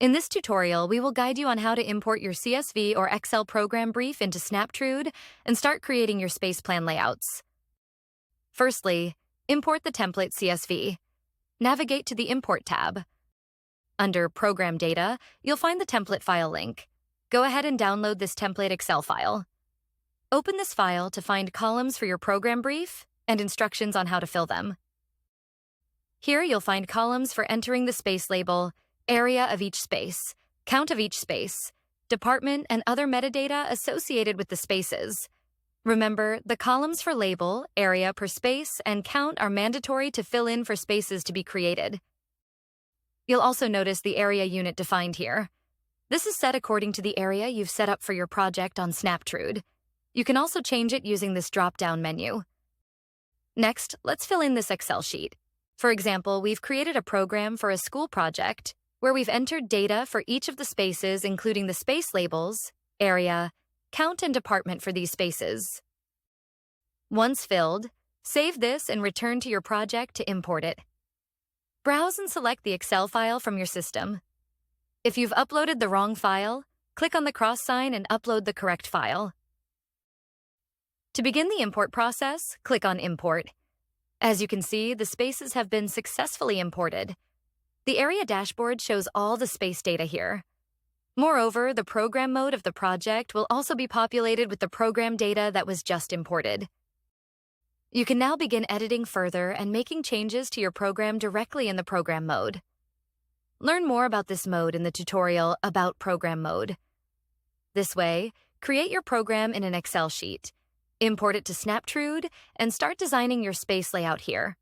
In this tutorial, we will guide you on how to import your CSV or Excel program brief into Snaptrude and start creating your space plan layouts. Firstly, import the template CSV. Navigate to the Import tab. Under Program Data, you'll find the template file link. Go ahead and download this template Excel file. Open this file to find columns for your program brief and instructions on how to fill them. Here you'll find columns for entering the space label, area of each space, count of each space, department, and other metadata associated with the spaces. Remember, the columns for label, area per space, and count are mandatory to fill in for spaces to be created. You'll also notice the area unit defined here. This is set according to the area you've set up for your project on Snaptrude. You can also change it using this drop-down menu. Next, let's fill in this Excel sheet. For example, we've created a program for a school project where we've entered data for each of the spaces, including the space labels, area, count, and department for these spaces. Once filled, save this and return to your project to import it. Browse and select the Excel file from your system. If you've uploaded the wrong file, click on the cross sign and upload the correct file. To begin the import process, click on Import. As you can see, the spaces have been successfully imported. The area dashboard shows all the space data here. Moreover, the program mode of the project will also be populated with the program data that was just imported. You can now begin editing further and making changes to your program directly in the program mode. Learn more about this mode in the tutorial About Program Mode. This way, create your program in an Excel sheet, import it to Snaptrude, and start designing your space layout here.